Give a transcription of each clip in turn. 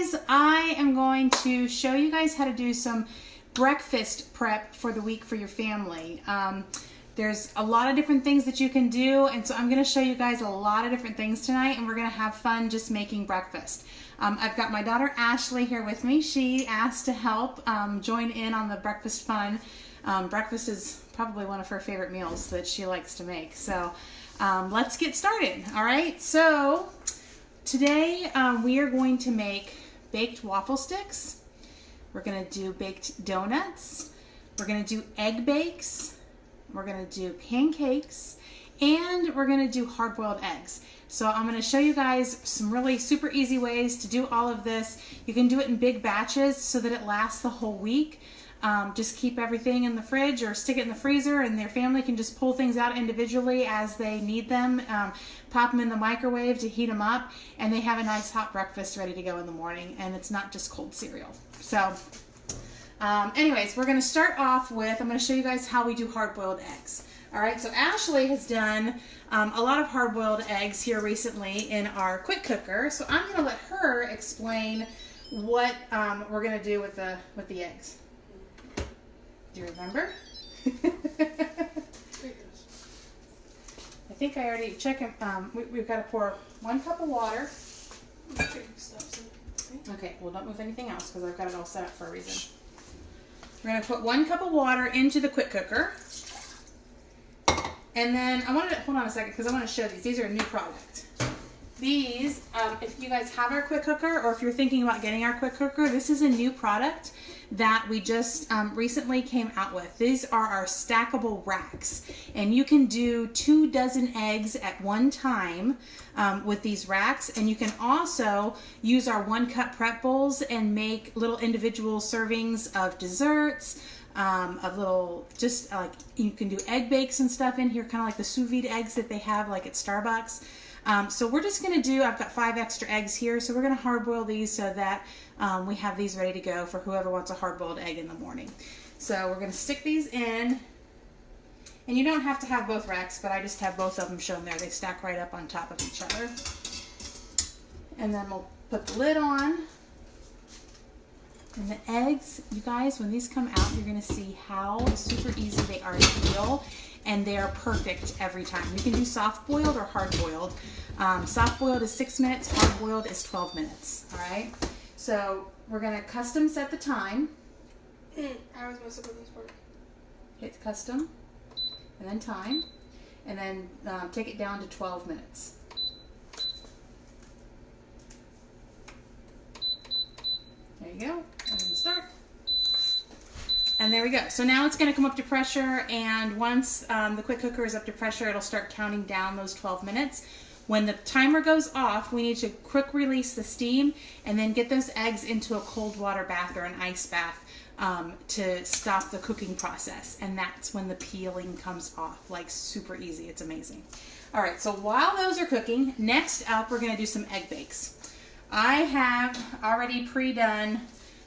guys, I am going to show you guys how to do some breakfast prep for the week for your family. There's a lot of different things that you can do, and so I'm going to show you guys a lot of different things tonight, and we're going to have fun just making breakfast. I've got my daughter Ashley here with me. She asked to help join in on the breakfast fun. Breakfast is probably one of her favorite meals that she likes to make. So let's get started. All right, so today we are going to make baked waffle sticks. We're going to do baked donuts. We're going to do egg bakes. We're going to do pancakes, and we're going to do hard-boiled eggs. So I'm going to show you guys some really super easy ways to do all of this. You can do it in big batches so that it lasts the whole week. Just keep everything in the fridge or stick it in the freezer, and their family can just pull things out individually as they need them. Pop them in the microwave to heat them up, and they have a nice hot breakfast ready to go in the morning, and it's not just cold cereal. So anyways, we're going to start off with, I'm going to show you guys how we do hard-boiled eggs. All right, so Ashley has done a lot of hard-boiled eggs here recently in our quick cooker, so I'm going to let her explain what we're going to do with the eggs. Do you remember? I think I already checked. We've got to pour 1 cup of water. Okay, well, don't move anything else because I've got it all set up for a reason. We're going to put 1 cup of water into the quick cooker. And then I wanted to, hold on a second because I want to show these. These are a new product. These, if you guys have our quick cooker or if you're thinking about getting our quick cooker, this is a new product that we just recently came out with. These are our stackable racks, and you can do 2 dozen eggs at one time with these racks, and you can also use our 1 cup prep bowls and make little individual servings of desserts, of little, just like you can do egg bakes and stuff in here, kind of like the sous vide eggs that they have like at Starbucks. So we're just going to do, I've got 5 extra eggs here, so we're going to hard boil these so that we have these ready to go for whoever wants a hard boiled egg in the morning. So we're going to stick these in, and you don't have to have both racks, but I just have both of them shown there. They stack right up on top of each other. And then we'll put the lid on. And the eggs, you guys, when these come out, you're going to see how super easy they are to peel. And they are perfect every time. You can do soft boiled or hard boiled. Soft boiled is 6 minutes, hard boiled is 12 minutes. All right. So we're gonna custom set the time. I was supposed to put this part. Hit custom, and then time, and then take it down to 12 minutes. There you go. And then start. And there we go. So now it's going to come up to pressure, and once the quick cooker is up to pressure, it'll start counting down those 12 minutes. When the timer goes off, we need to quick release the steam and then get those eggs into a cold water bath or an ice bath to stop the cooking process. And that's when the peeling comes off, like super easy. It's amazing. All right, so while those are cooking, next up we're going to do some egg bakes. I have already pre-done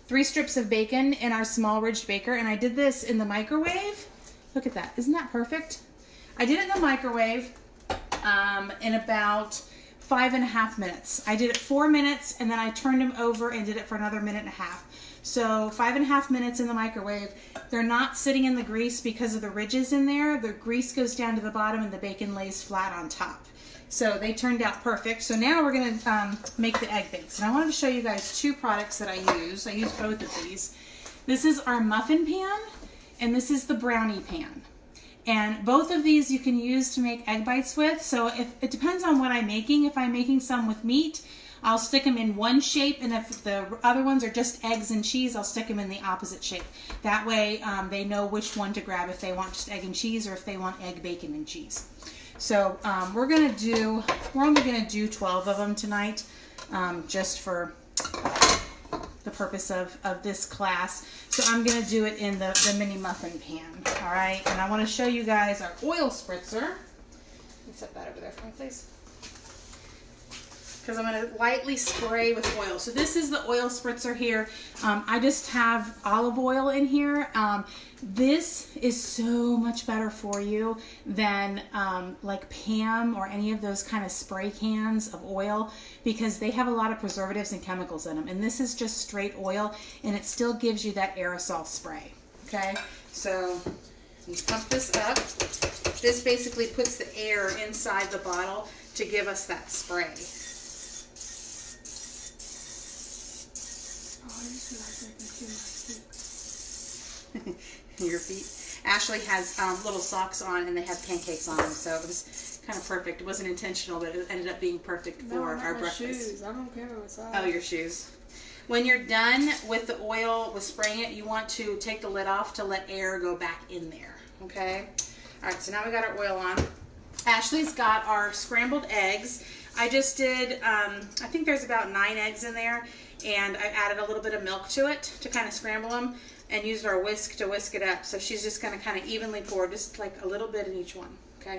3 strips of bacon in our small ridged baker, and I did this in the microwave. Look at that. Isn't that perfect? I did it in the microwave in about 5.5 minutes. I did it 4 minutes, and then I turned them over and did it for another 1.5 minutes. So 5.5 minutes in the microwave. They're not sitting in the grease because of the ridges in there. The grease goes down to the bottom and the bacon lays flat on top. So they turned out perfect. So now we're going to make the egg bakes. And I wanted to show you guys 2 products that I use. I use both of these. This is our muffin pan, and this is the brownie pan. And both of these you can use to make egg bites with. So if it depends on what I'm making. If I'm making some with meat, I'll stick them in one shape, and if the other ones are just eggs and cheese, I'll stick them in the opposite shape. That way they know which one to grab if they want just egg and cheese or if they want egg, bacon, and cheese. So we're only gonna do 12 of them tonight, just for the purpose of this class. So I'm gonna do it in the mini muffin pan. All right, and I want to show you guys our oil spritzer. Let me set that over there for me, please. because I'm going to lightly spray with oil. So this is the oil spritzer here. I just have olive oil in here. This is so much better for you than like Pam or any of those kind of spray cans of oil, because they have a lot of preservatives and chemicals in them. And this is just straight oil, and it still gives you that aerosol spray. Okay, so you pump this up. This basically puts the air inside the bottle to give us that spray. Your feet. Ashley has little socks on, and they have pancakes on them, so it was kind of perfect. It wasn't intentional, but it ended up being perfect for our breakfast. Shoes. I don't care what's that. Oh, your shoes. When you're done with the oil, with spraying it, you want to take the lid off to let air go back in there. Okay? All right, so now we got our oil on. Ashley's got our scrambled eggs. I just did, I think there's about 9 eggs in there, and I added a little bit of milk to it to kind of scramble them, and used our whisk to whisk it up. So she's just going to kind of evenly pour, just like a little bit in each one. Okay?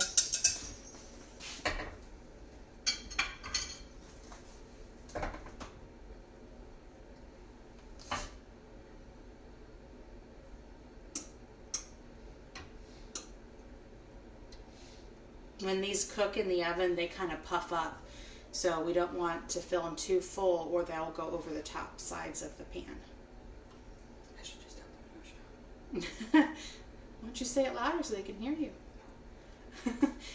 When these cook in the oven, they kind of puff up. So we don't want to fill them too full, or they'll go over the top sides of the pan. I should just open Why don't you say it louder so they can hear you?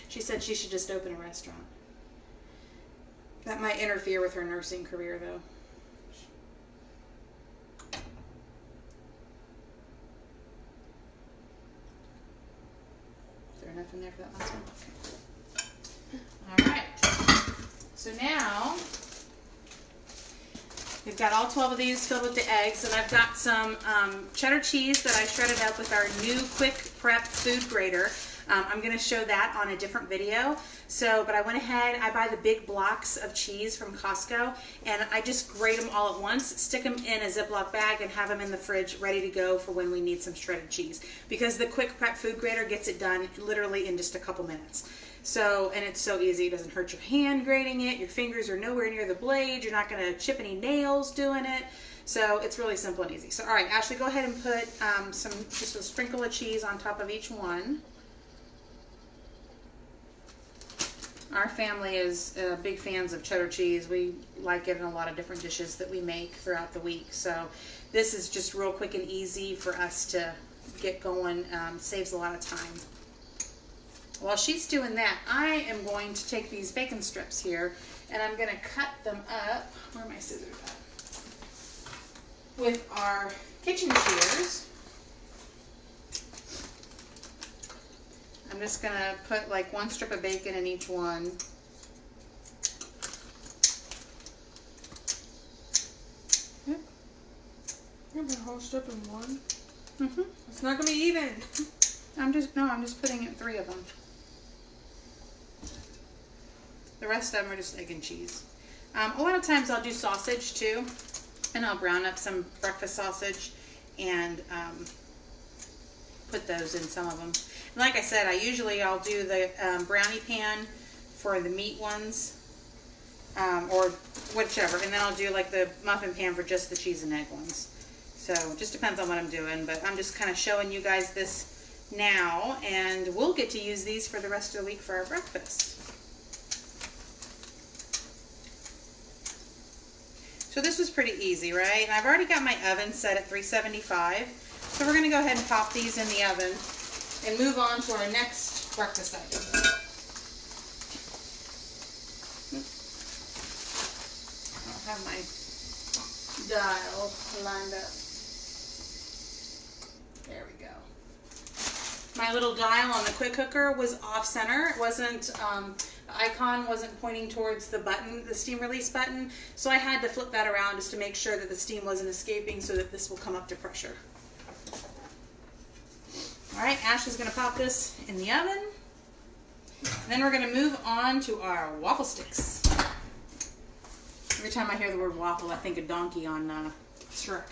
She said she should just open a restaurant. That might interfere with her nursing career, though. Is there enough in there for that last one? Okay. All right. So now we've got all 12 of these filled with the eggs, and I've got some cheddar cheese that I shredded up with our new Quick Prep food grater. I'm going to show that on a different video. But I went ahead, I buy the big blocks of cheese from Costco, and I just grate them all at once, stick them in a Ziploc bag, and have them in the fridge ready to go for when we need some shredded cheese. Because the Quick Prep food grater gets it done literally in just a couple minutes. And it's so easy. It doesn't hurt your hand grating it. Your fingers are nowhere near the blade. You're not going to chip any nails doing it. So it's really simple and easy. So all right, Ashley, go ahead and put just a sprinkle of cheese on top of each one. Our family is big fans of cheddar cheese. We like it in a lot of different dishes that we make throughout the week. So this is just real quick and easy for us to get going. Saves a lot of time. While she's doing that, I am going to take these bacon strips here, and I'm going to cut them up. Where are my scissors at? With our kitchen shears. I'm just going to put like 1 strip of bacon in each one. Yep. You put a whole strip in one. Mm-hmm. It's not going to be even. I'm just putting in 3 of them. The rest of them are just egg and cheese. A lot of times I'll do sausage too, and I'll brown up some breakfast sausage and put those in some of them. And like I said, I'll do the brownie pan for the meat ones, or whichever, and then I'll do like the muffin pan for just the cheese and egg ones. So it just depends on what I'm doing, but I'm just kind of showing you guys this now, and we'll get to use these for the rest of the week for our breakfast. So this was pretty easy, right? And I've already got my oven set at 375. So we're going to go ahead and pop these in the oven and move on to our next breakfast item. I'll have my dial lined up. There we go. My little dial on the quick cooker was off center. It wasn't, the icon wasn't pointing towards the button, the steam release button. So I had to flip that around just to make sure that the steam wasn't escaping so that this will come up to pressure. All right, Ashley's gonna pop this in the oven. And then we're gonna move on to our waffle sticks. Every time I hear the word waffle, I think of Donkey on Shrek.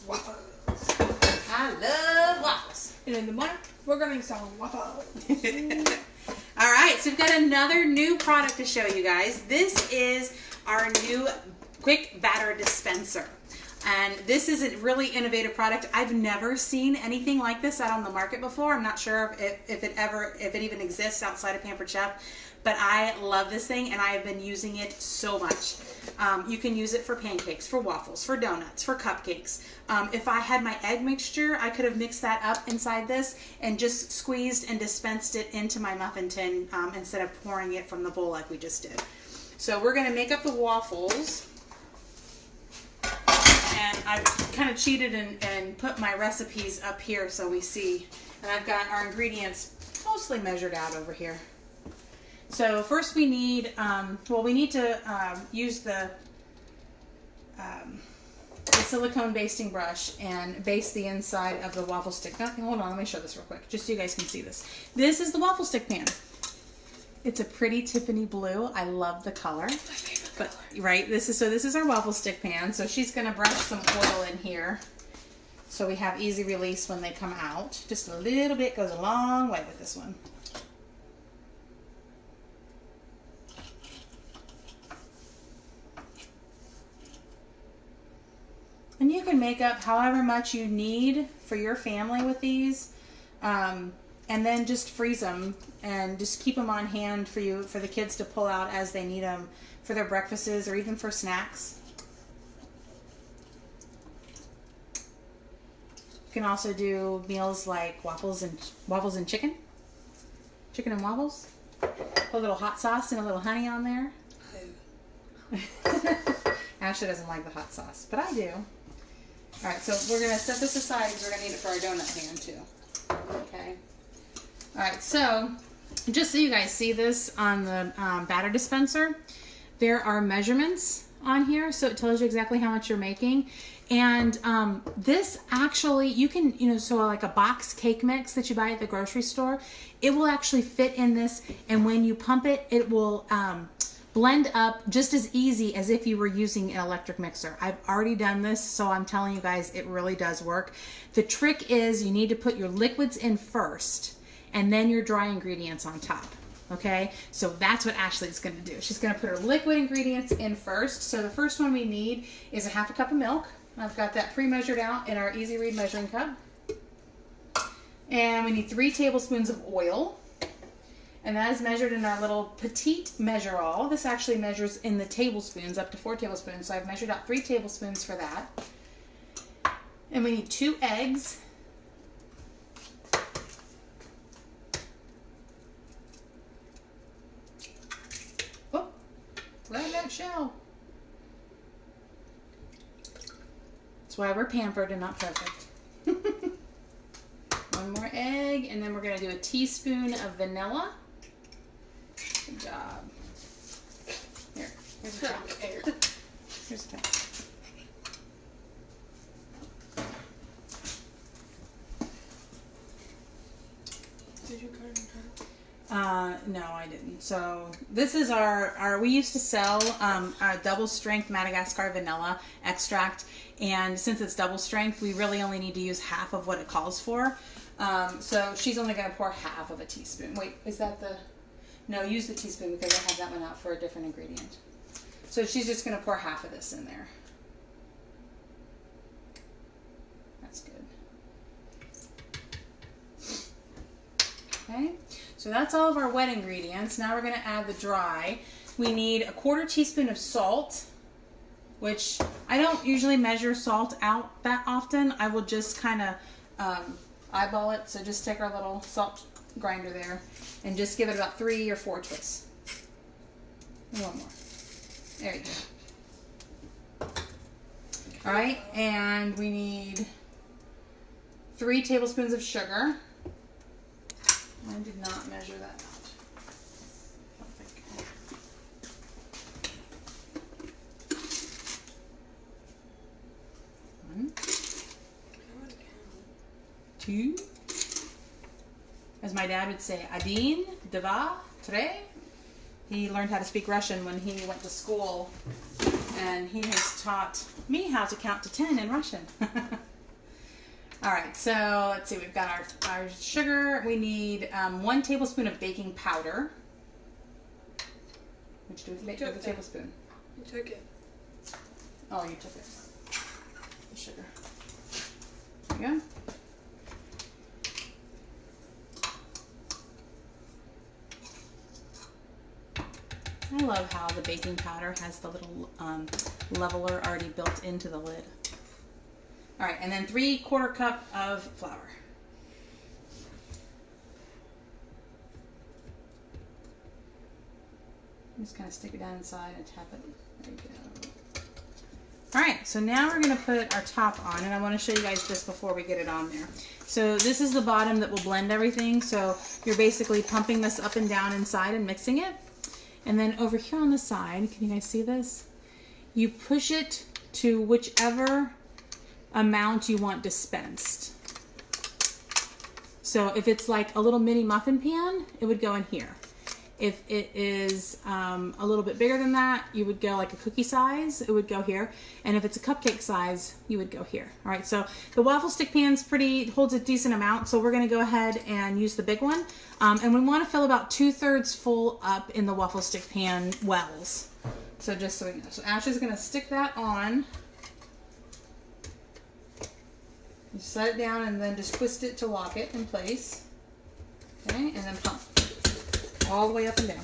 Waffles. I love waffles. And in the morning, we're going to make some waffles. All right, so we've got another new product to show you guys. This is our new quick batter dispenser. And this is a really innovative product. I've never seen anything like this out on the market before. I'm not sure if it even exists outside of Pampered Chef, but I love this thing and I have been using it so much. You can use it for pancakes, for waffles, for donuts, for cupcakes. If I had my egg mixture, I could have mixed that up inside this and just squeezed and dispensed it into my muffin tin instead of pouring it from the bowl like we just did. So we're gonna make up the waffles. And I've kind of cheated and put my recipes up here so we see. And I've got our ingredients mostly measured out over here. So first we need, we need to use the silicone basting brush and baste the inside of the waffle stick. Hold on, let me show this real quick, just so you guys can see this. This is the waffle stick pan. It's a pretty Tiffany blue. I love the color. My favorite color. Right, this is our waffle stick pan. So she's gonna brush some oil in here so we have easy release when they come out. Just a little bit goes a long way with this one. And you can make up however much you need for your family with these. And then just freeze them and just keep them on hand for the kids to pull out as they need them for their breakfasts or even for snacks. You can also do meals like waffles and chicken and waffles. Put a little hot sauce and a little honey on there. Ashley doesn't like the hot sauce, but I do. All right, so we're gonna set this aside because we're gonna need it for our donut pan too. Okay. All right, so just so you guys see this on the batter dispenser, there are measurements on here, so it tells you exactly how much you're making. And this actually, you can, so like a box cake mix that you buy at the grocery store, it will actually fit in this, and when you pump it, it will blend up just as easy as if you were using an electric mixer. I've already done this, so I'm telling you guys, it really does work. The trick is you need to put your liquids in first, and then your dry ingredients on top. Okay, so that's what Ashley's going to do. She's going to put her liquid ingredients in first. So the first one we need is a half a cup of milk. I've got that pre-measured out in our Easy Read measuring cup. And we need 3 tablespoons of oil. And that is measured in our little petite measure-all. This actually measures in the tablespoons, up to 4 tablespoons. So I've measured out 3 tablespoons for that. And we need 2 eggs. Grab that shell. That's why we're pampered and not perfect. One more egg, and then we're going to do a teaspoon of vanilla. Good job. Here's a towel. Here's a towel. Did you cut it in half? No, I didn't. So this is our we used to sell our double strength Madagascar vanilla extract, and since it's double strength, we really only need to use half of what it calls for. So she's only going to pour half of a teaspoon. Wait, is that the... No, use the teaspoon because I have that one out for a different ingredient. So she's just going to pour half of this in there. That's good. Okay. So that's all of our wet ingredients. Now we're going to add the dry. We need a 1/4 teaspoon of salt, which I don't usually measure salt out that often. I will just kind of eyeball it. So just take our little salt grinder there and just give it about 3 or 4 twists. And 1 more. There you go. All right, and we need 3 tablespoons of sugar. I did not measure that out. I don't think. 1, 2. As my dad would say, 1, 2, 3. He learned how to speak Russian when he went to school, and he has taught me how to count to 10 in Russian. All right, so let's see. We've got our sugar. We need 1 tablespoon of baking powder. What you do with took the that. tablespoon? You took it. Oh, you took it. The sugar. There you go. I love how the baking powder has the little leveler already built into the lid. All right, and then 3/4 cup of flour. Just kind of stick it down inside and tap it. There you go. All right, so now we're gonna put our top on, and I wanna show you guys this before we get it on there. So this is the bottom that will blend everything. So you're basically pumping this up and down inside and mixing it. And then over here on the side, can you guys see this? You push it to whichever amount you want dispensed. So if it's like a little mini muffin pan, it would go in here. If it is a little bit bigger than that, you would go like a cookie size, it would go here. And if it's a cupcake size, you would go here. All right, so the waffle stick pan's holds a decent amount, so we're gonna go ahead and use the big one. And we wanna fill about 2/3 full up in the waffle stick pan wells. So just so we know. So Ashley's gonna stick that on. You set it down and then just twist it to lock it in place. Okay, and then pump. All the way up and down.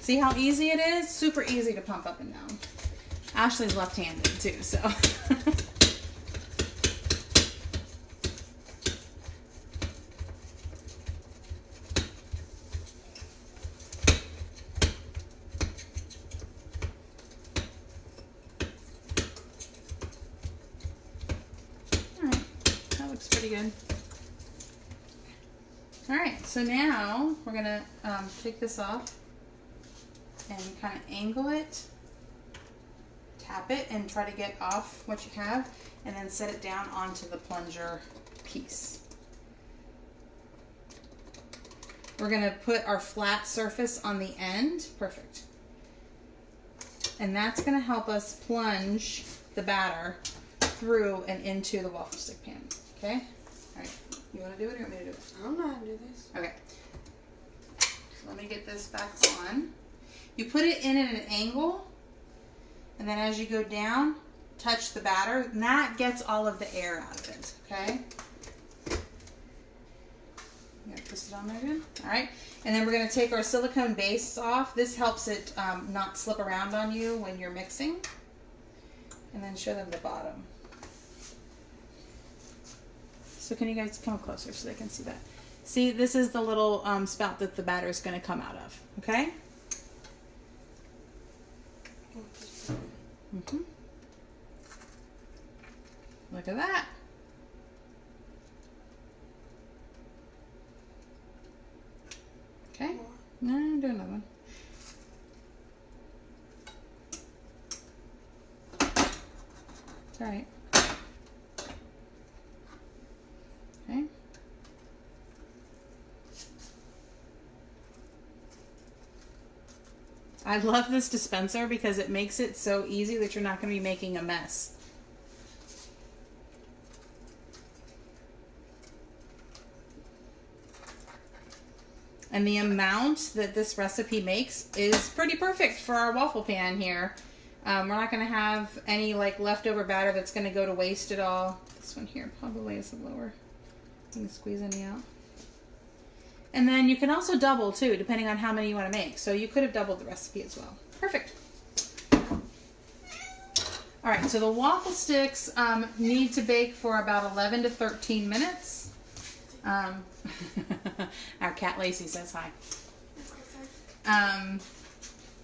See how easy it is? Super easy to pump up and down. Ashley's left-handed too, so. All right, that looks pretty good. All right, so now we're gonna take this off and kind of angle it, tap it, and try to get off what you have, and then set it down onto the plunger piece. We're gonna put our flat surface on the end, perfect. And that's gonna help us plunge the batter through and into the waffle stick pan, okay? All right. You want to do it or you want me to do it? I don't know how to do this. Okay. So let me get this back on. You put it in at an angle, and then as you go down, touch the batter, and that gets all of the air out of it, okay? You gotta twist it on there good. All right. And then we're going to take our silicone base off. This helps it not slip around on you when you're mixing. And then show them the bottom. So can you guys come closer so they can see that? See, this is the little spout that the batter is going to come out of, okay? Mm-hmm. Look at that. Okay. No, do another one. It's all right. Okay. I love this dispenser because it makes it so easy that you're not going to be making a mess. And the amount that this recipe makes is pretty perfect for our waffle pan here. We're not going to have any like leftover batter that's going to go to waste at all. This one here probably is lower. You can squeeze any out. And then you can also double too, depending on how many you want to make. So you could have doubled the recipe as well. Perfect. All right, so the waffle sticks need to bake for about 11 to 13 minutes. Our cat Lacey says hi.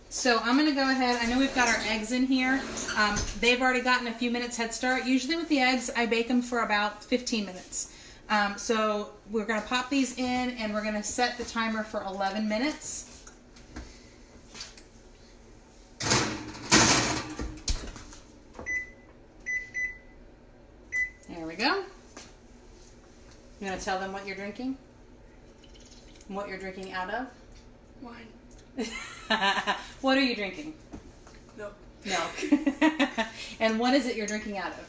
So I'm gonna go ahead, I know we've got our eggs in here. They've already gotten a few minutes head start. Usually with the eggs, I bake them for about 15 minutes. So we're gonna pop these in and we're gonna set the timer for 11 minutes. There we go. You gonna tell them what you're drinking? And what you're drinking out of? Wine. What are you drinking? Milk. Milk. And what is it you're drinking out of?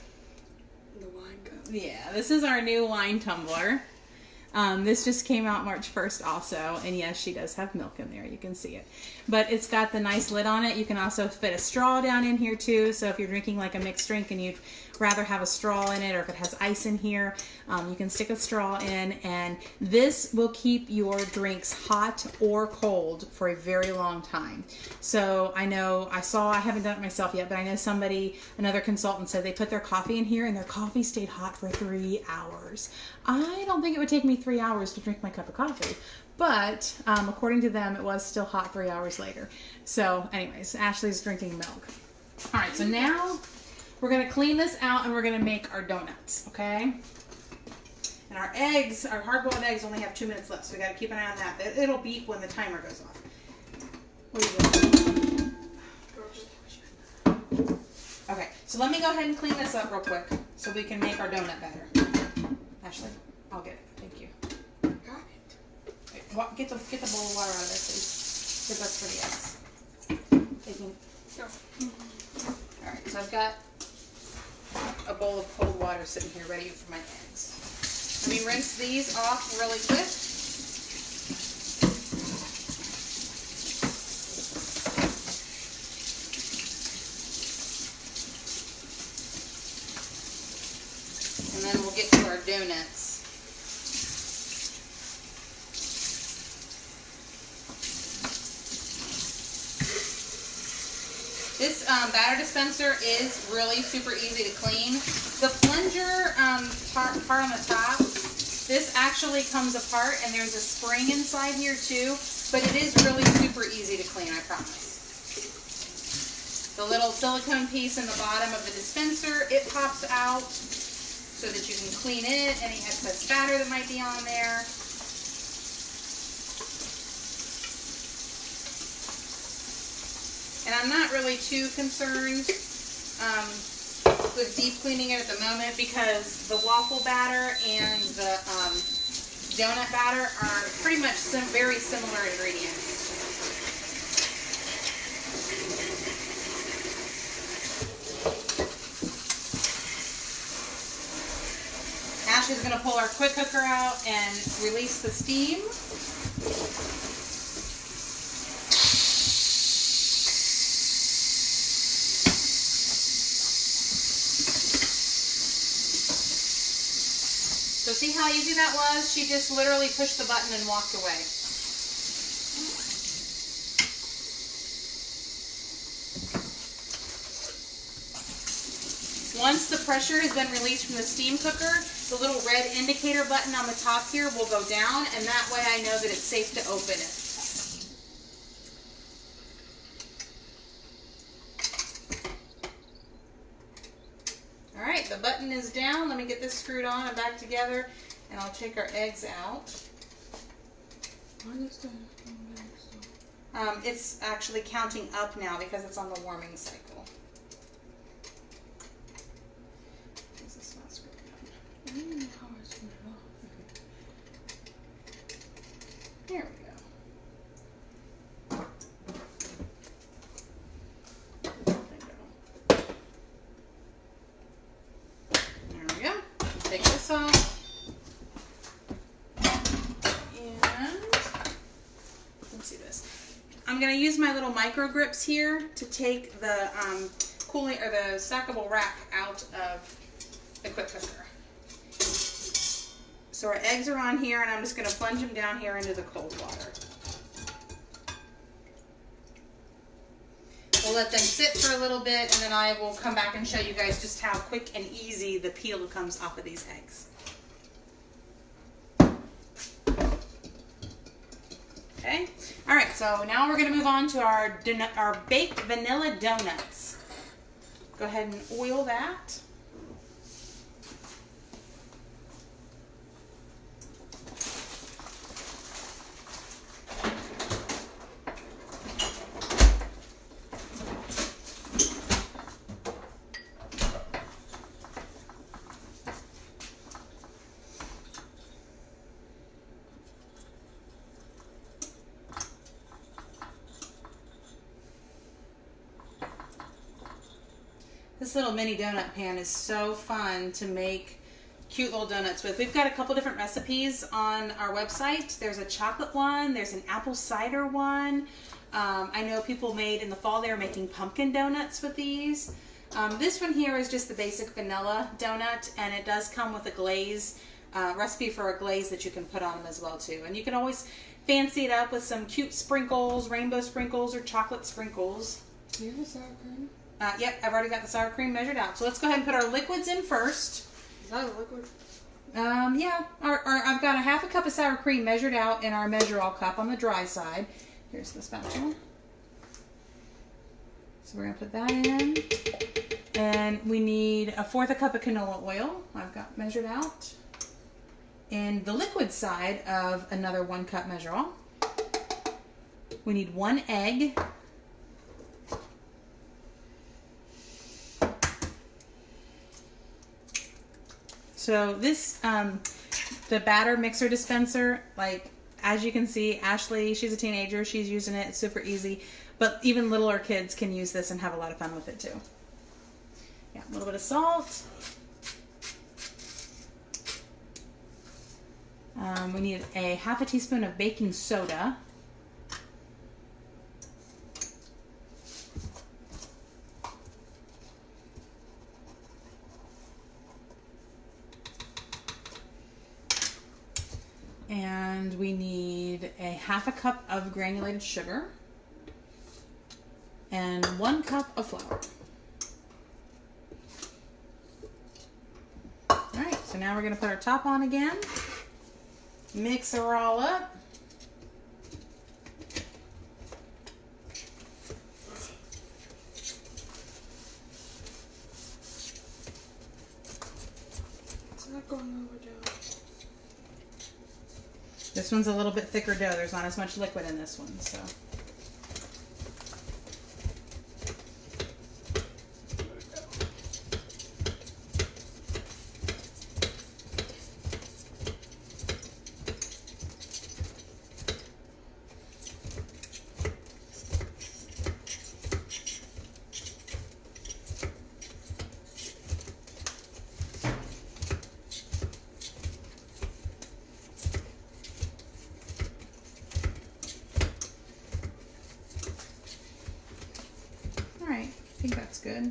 The wine cup. Yeah, this is our new wine tumbler. This just came out March 1st also, and yes, she does have milk in there. You can see it. But it's got the nice lid on it. You can also fit a straw down in here too, so if you're drinking like a mixed drink and you'd rather have a straw in it, or if it has ice in here, you can stick a straw in, and this will keep your drinks hot or cold for a very long time. So I know, I haven't done it myself yet, but I know another consultant said they put their coffee in here and their coffee stayed hot for 3 hours. I don't think it would take me 3 hours to drink my cup of coffee, but according to them, it was still hot 3 hours later. So anyways, Ashley's drinking milk. All right, so now we're gonna clean this out and we're gonna make our donuts, okay? And our eggs, our hard-boiled eggs only have 2 minutes left, so we gotta keep an eye on that. It'll beep when the timer goes off. What are you doing? Okay, so let me go ahead and clean this up real quick so we can make our donut batter. Ashley, I'll get it. Thank you. Got it. Wait, get the bowl of water out of there, please, because that's for the eggs. Taking. Go. All right, so I've got a bowl of cold water sitting here ready for my eggs. Let me rinse these off really quick. And then we'll get to our donuts. This batter dispenser is really super easy to clean. The plunger part on the top, this actually comes apart and there's a spring inside here too, but it is really super easy to clean, I promise. The little silicone piece in the bottom of the dispenser, it pops out so that you can clean it, any excess batter that might be on there. And I'm not really too concerned with deep cleaning it at the moment because the waffle batter and the donut batter are pretty much very similar ingredients. Ashley's going to pull our quick cooker out and release the steam. So see how easy that was? She just literally pushed the button and walked away. Once the pressure has been released from the steam cooker, the little red indicator button on the top here will go down, and that way I know that it's safe to open it. Alright, the button is down. Let me get this screwed on and back together, and I'll take our eggs out. It's actually counting up now because it's on the warming cycle. Is this not screwed on? I don't know how I screwed it off. There we go. Take this off, and let's see this. I'm going to use my little micro grips here to take the cooling or the stackable rack out of the quick cooker. So our eggs are on here, and I'm just going to plunge them down here into the cold water. We'll let them sit for a little bit, and then I will come back and show you guys just how quick and easy the peel comes off of these eggs. Okay. All right. So now we're going to move on to our baked vanilla donuts. Go ahead and oil that. This little mini donut pan is so fun to make cute little donuts with. We've got a couple different recipes on our website. There's a chocolate one, there's an apple cider one. I know people made in the fall, they were making pumpkin donuts with these. This one here is just the basic vanilla donut, and it does come with a glaze, recipe for a glaze that you can put on them as well too. And you can always fancy it up with some cute sprinkles, rainbow sprinkles or chocolate sprinkles. Do you have sour cream? Yep, I've already got the sour cream measured out. So let's go ahead and put our liquids in first. Is that a liquid? Yeah, I've got a half a cup of sour cream measured out in our measure-all cup on the dry side. Here's the spatula. So we're going to put that in. And we need 1/4 cup of canola oil. I've got measured out. And the liquid side of another 1 cup measure-all. We need 1 egg. So this, the batter mixer dispenser, like, as you can see, Ashley, she's a teenager, she's using it, it's super easy, but even littler kids can use this and have a lot of fun with it too. Yeah, a little bit of salt. We need a 1/2 teaspoon of baking soda. And we need a 1/2 cup of granulated sugar and 1 cup of flour. All right, so now we're going to put our top on again, mix her all up. It's not going over down. This one's a little bit thicker dough. There's not as much liquid in this one, so. Alright, I think that's good.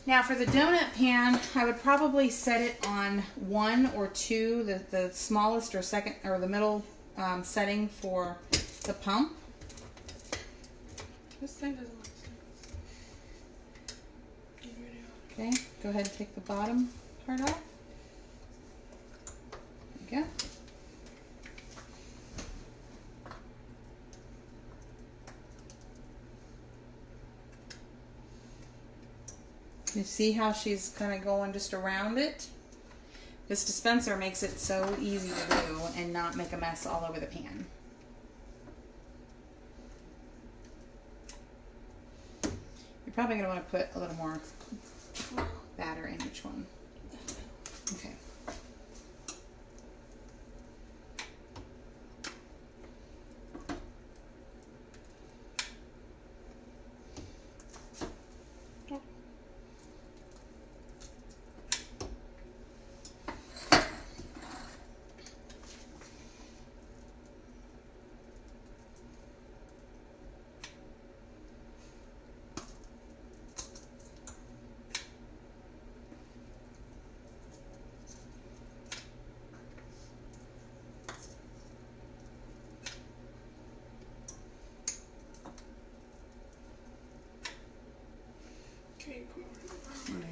Now for the donut pan, I would probably set it on 1 or 2, the smallest or second or the middle setting for the pump. This thing doesn't make sense. Okay, go ahead and take the bottom part off. There you go. You see how she's kind of going just around it? This dispenser makes it so easy to do and not make a mess all over the pan. You're probably going to want to put a little more batter in each one. Okay.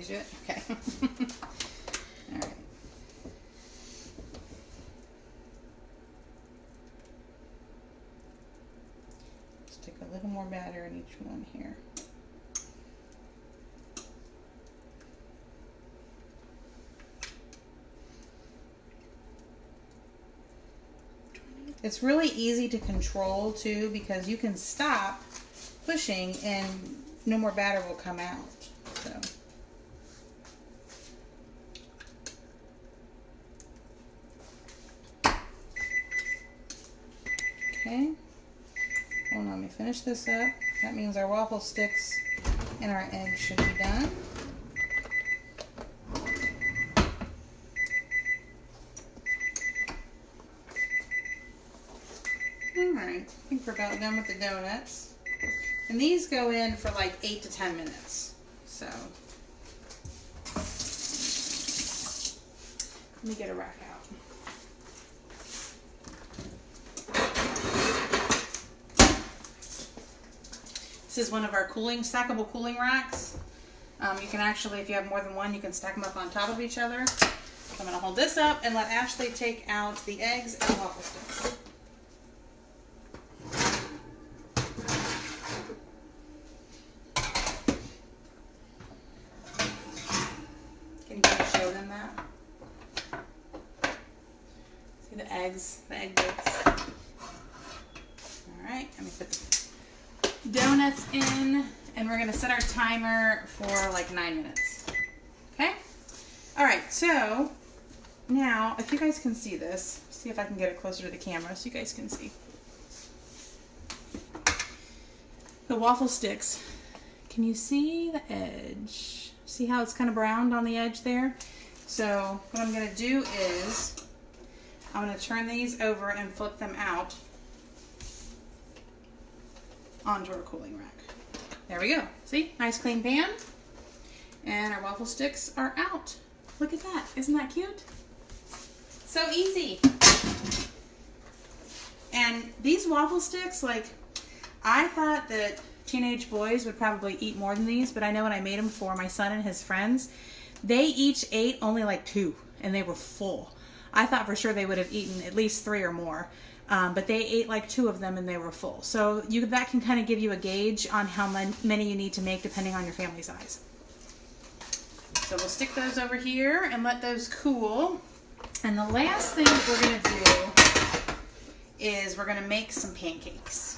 me do it? Okay. All right. Stick a little more batter in each one here. It's really easy to control too because you can stop pushing and no more batter will come out. So. Okay. Hold on, let me finish this up. That means our waffle sticks and our eggs should be done. Alright, I think we're about done with the donuts. And these go in for like 8 to 10 minutes. So, let me get a rack out. This is one of our stackable cooling racks. You can actually, if you have more than one, you can stack them up on top of each other. So I'm going to hold this up and let Ashley take out the eggs and waffle sticks. Can you show them that? See the eggs, the egg bits. Alright, let me put the donuts in, and we're going to set our timer for like 9 minutes. Okay? Alright, so now, if you guys can see this, see if I can get it closer to the camera so you guys can see. The waffle sticks, can you see the edge? See how it's kind of browned on the edge there? So what I'm going to do is I'm going to turn these over and flip them out onto our cooling rack. There we go. See? Nice clean pan. And our waffle sticks are out. Look at that. Isn't that cute? So easy. And these waffle sticks, like, I thought that teenage boys would probably eat more than these, but I know when I made them for my son and his friends, they each ate only like 2 and they were full. I thought for sure they would have eaten at least 3 or more. But they ate like 2 of them and they were full. So that can kind of give you a gauge on how many you need to make depending on your family size. So we'll stick those over here and let those cool. And the last thing that we're going to do is we're going to make some pancakes.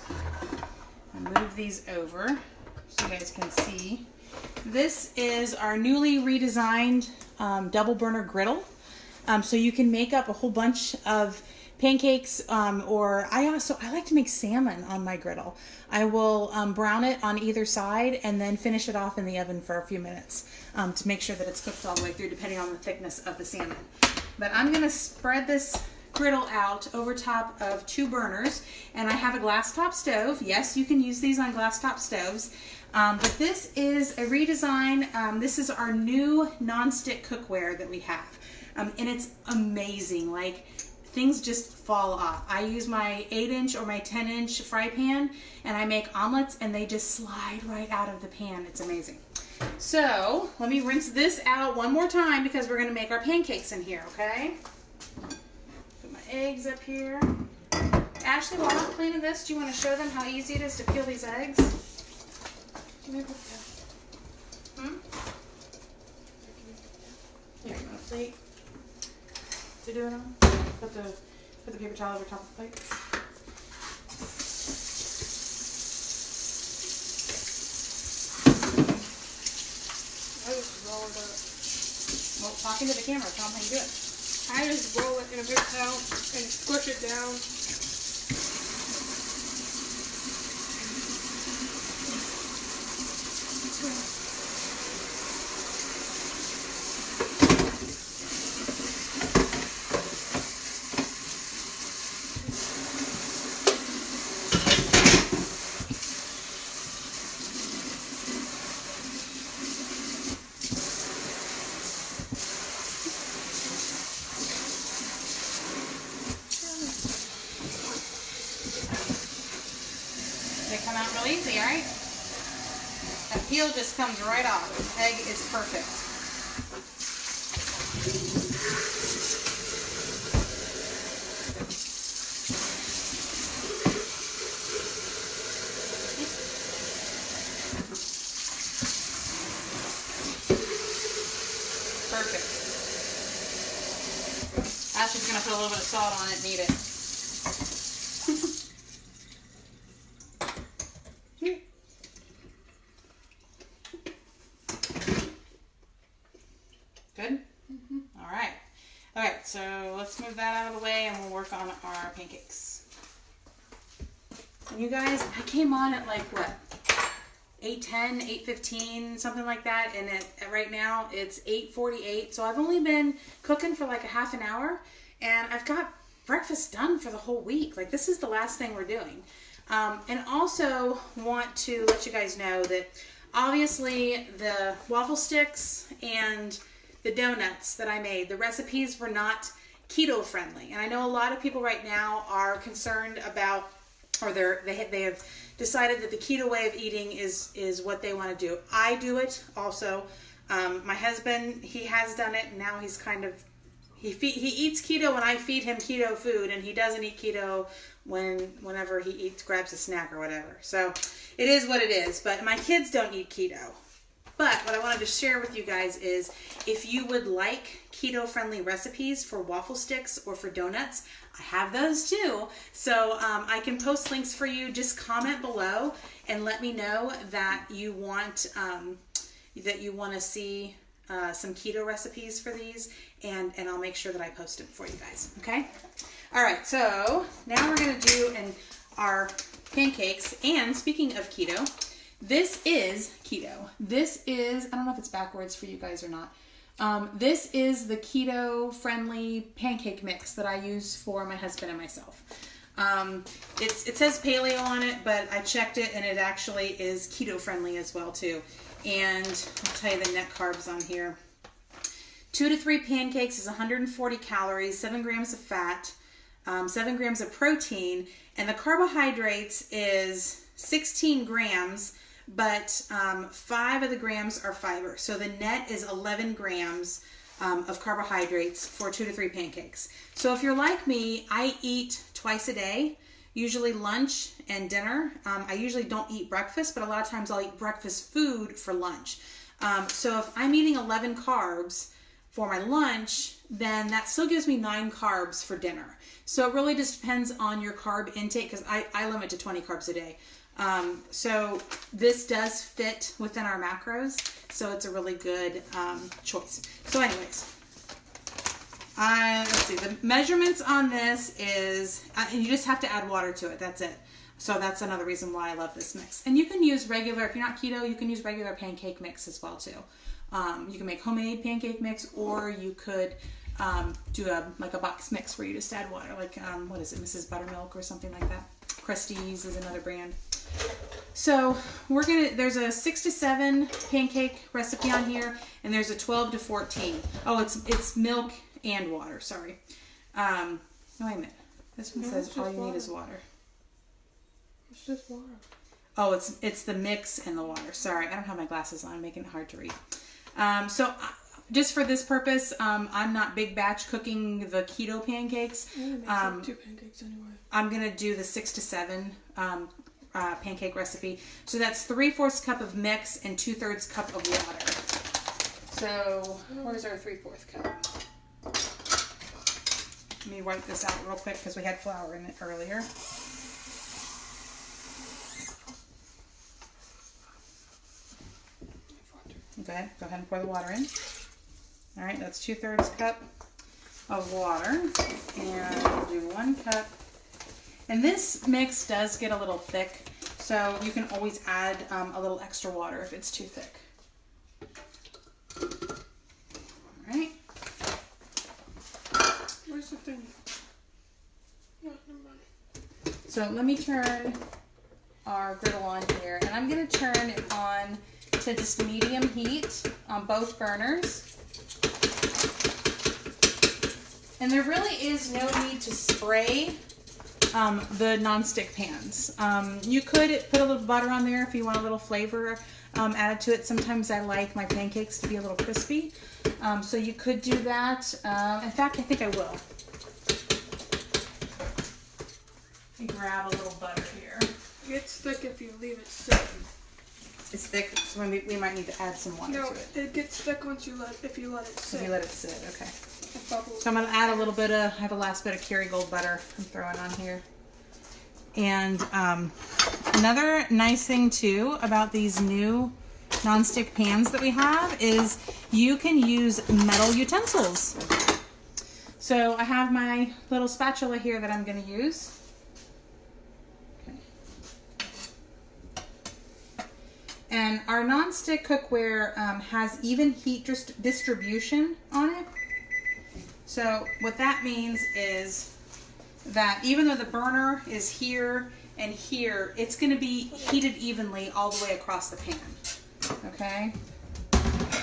I'll move these over so you guys can see. This is our newly redesigned double burner griddle. So you can make up a whole bunch of pancakes, or I like to make salmon on my griddle. I will brown it on either side and then finish it off in the oven for a few minutes to make sure that it's cooked all the way through, depending on the thickness of the salmon. But I'm going to spread this griddle out over top of 2 burners, and I have a glass top stove. Yes, you can use these on glass top stoves, but this is a redesign. This is our new non-stick cookware that we have, and it's amazing. Like, things just fall off. I use my 8-inch or my 10-inch fry pan, and I make omelets, and they just slide right out of the pan. It's amazing. So let me rinse this out one more time because we're going to make our pancakes in here, okay? Put my eggs up here. Ashley, while I'm cleaning this, do you want to show them how easy it is to peel these eggs? Can I put that? Hmm? Here, you want a plate to do it on? Put the paper towel over top of the plate. I just roll it up. Well, talking to the camera, tell them how you do it. I just roll it in a paper towel and squish it down. They come out real easy, alright? That peel just comes right off. The egg is perfect. Ashley's gonna put a little bit of salt on it and eat it. Good? Mm-hmm. All right. Okay, so let's move that out of the way and we'll work on our pancakes. And you guys, I came on at like what? 8:10, 8:15, something like that, and right now it's 8:48, so I've only been cooking for like a half an hour, and I've got breakfast done for the whole week. Like, this is the last thing we're doing. And also want to let you guys know that obviously the waffle sticks and the donuts that I made, the recipes were not keto friendly, and I know a lot of people right now are concerned about, or they have decided that the keto way of eating is what they want to do. I do it also. My husband, he has done it, and now he's kind of, he eats keto when I feed him keto food, and he doesn't eat keto whenever he grabs a snack or whatever. So it is what it is, but my kids don't eat keto. But what I wanted to share with you guys is, if you would like keto-friendly recipes for waffle sticks or for donuts, I have those too. So I can post links for you. Just comment below and let me know that you want to see some keto recipes for these, and I'll make sure that I post them for you guys. Okay. All right. So now we're gonna do our pancakes. And speaking of keto, this is keto. This is, I don't know if it's backwards for you guys or not. This is the keto-friendly pancake mix that I use for my husband and myself. It says paleo on it, but I checked it, and it actually is keto-friendly as well too. And I'll tell you the net carbs on here. 2 to 3 pancakes is 140 calories, 7 grams of fat, 7 grams of protein, and the carbohydrates is 16 grams, but 5 of the grams are fiber. So the net is 11 grams of carbohydrates for 2 to 3 pancakes. So if you're like me, I eat twice a day, usually lunch and dinner. I usually don't eat breakfast, but a lot of times I'll eat breakfast food for lunch. So if I'm eating 11 carbs for my lunch, then that still gives me 9 carbs for dinner. So it really just depends on your carb intake, because I limit to 20 carbs a day. So this does fit within our macros, so it's a really good choice. So anyways, let's see, the measurements on this is, and you just have to add water to it, that's it. So that's another reason why I love this mix. And you can use regular, if you're not keto, you can use regular pancake mix as well too. You can make homemade pancake mix, or you could do like a box mix where you just add water, like what is it, Mrs. Buttermilk or something like that. Krusteaz is another brand. So there's a 6 to 7 pancake recipe on here, and there's a 12 to 14. Oh, it's milk and water, sorry. No, wait a minute. This one says all you need is water. It's just water. Oh, it's the mix and the water. Sorry, I don't have my glasses on, making it hard to read. So just for this purpose, I'm not big batch cooking the keto pancakes. Yeah, it makes 2 pancakes anyway. I'm gonna do the 6 to 7 pancake recipe. So that's 3/4 cup of mix and 2/3 cup of water. So where's our 3/4 cup? Let me wipe this out real quick because we had flour in it earlier. Okay, go ahead and pour the water in. All right, that's 2/3 cup of water, and we'll do 1 cup. And this mix does get a little thick, so you can always add a little extra water if it's too thick. All right. Where's the thing? No, never mind. So let me turn our griddle on here, and I'm going to turn it on to just medium heat on both burners. And there really is no need to spray the non-stick pans. You could put a little butter on there if you want a little flavor added to it. Sometimes I like my pancakes to be a little crispy, so you could do that. In fact, I think I will. Let me grab a little butter here. It gets thick if you leave it sitting. It's thick, so we might need to add some water No, to it. it gets thick once you if you let it sit. If you let it sit, okay. It bubbles. So I'm gonna add a little bit of, I have a last bit of Kerrygold butter I'm throwing on here. And another nice thing too about these new nonstick pans that we have is you can use metal utensils. So I have my little spatula here that I'm gonna use. Okay. And our nonstick cookware has even heat distribution on it. So what that means is that even though the burner is here and here, it's going to be heated evenly all the way across the pan. Okay?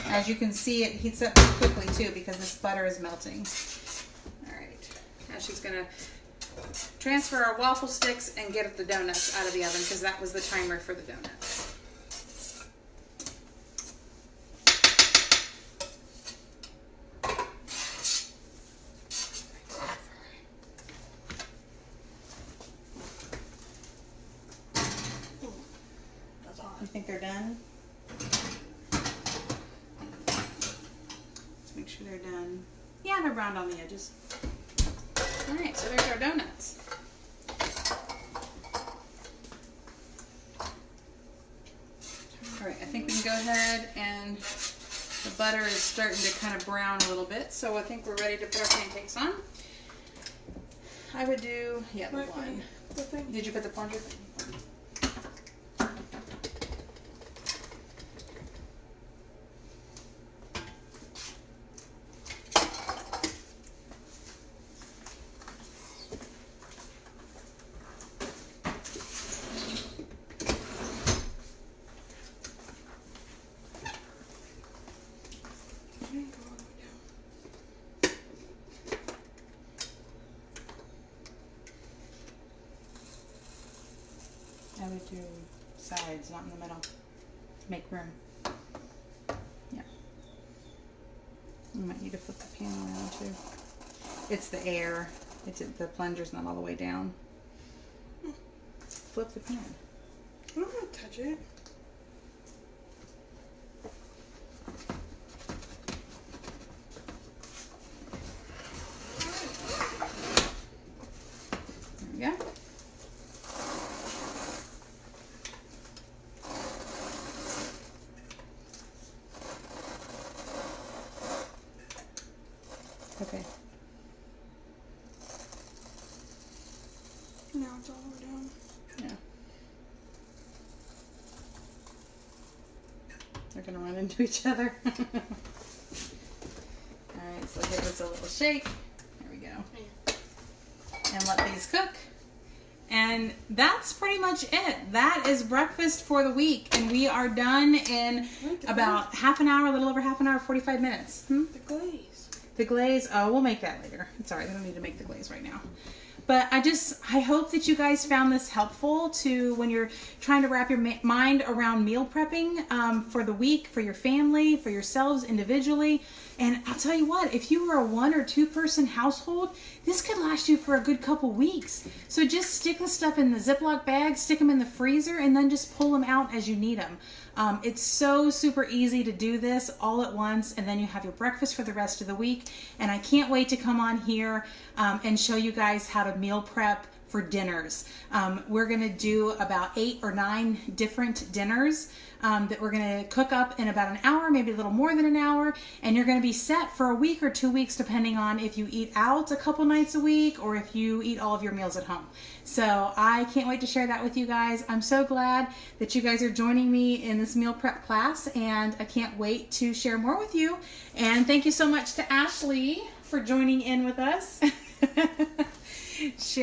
As you can see, it heats up pretty quickly too because this butter is melting. All right. Now she's going to transfer our waffle sticks and get the donuts out of the oven because that was the timer for the donuts. You think they're done? Let's make sure they're done. Yeah, they're browned on the edges. All right, so there's our donuts. All right, I think we can go ahead and the butter is starting to kind of brown a little bit, so I think we're ready to put our pancakes on. I would do, yeah, the one. Did you put the plunger? I would do sides, not in the middle. Make room. Yeah. You might need to flip the pan around too. It's the air. The plunger's not all the way down. Flip the pan. I don't want to touch it. There we go. Okay. Now it's all the way down. Yeah. They're gonna run into each other. Alright, so give this a little shake. There we go. And let these cook. And that's pretty much it. That is breakfast for the week. And we are done in about half an hour, a little over half an hour, 45 minutes. The glaze. The glaze, oh, we'll make that later. It's alright, we don't need to make the glaze right now. But I hope that you guys found this helpful to when you're trying to wrap your mind around meal prepping for the week, for your family, for yourselves individually. And I'll tell you what, if you were a 1 or 2 person household, this could last you for a good couple weeks. So just stick the stuff in the Ziploc bag, stick them in the freezer, and then just pull them out as you need them. It's so super easy to do this all at once, and then you have your breakfast for the rest of the week. And I can't wait to come on here and show you guys how to meal prep for dinners. We're gonna do about 8 or 9 different dinners that we're gonna cook up in about an hour, maybe a little more than an hour, and you're gonna be set for a week or 2 weeks depending on if you eat out a couple nights a week or if you eat all of your meals at home. So I can't wait to share that with you guys. I'm so glad that you guys are joining me in this meal prep class, and I can't wait to share more with you. And thank you so much to Ashley for joining in with us.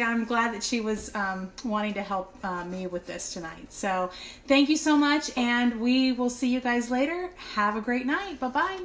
I'm glad that she was wanting to help me with this tonight. So thank you so much, and we will see you guys later. Have a great night. Bye-bye.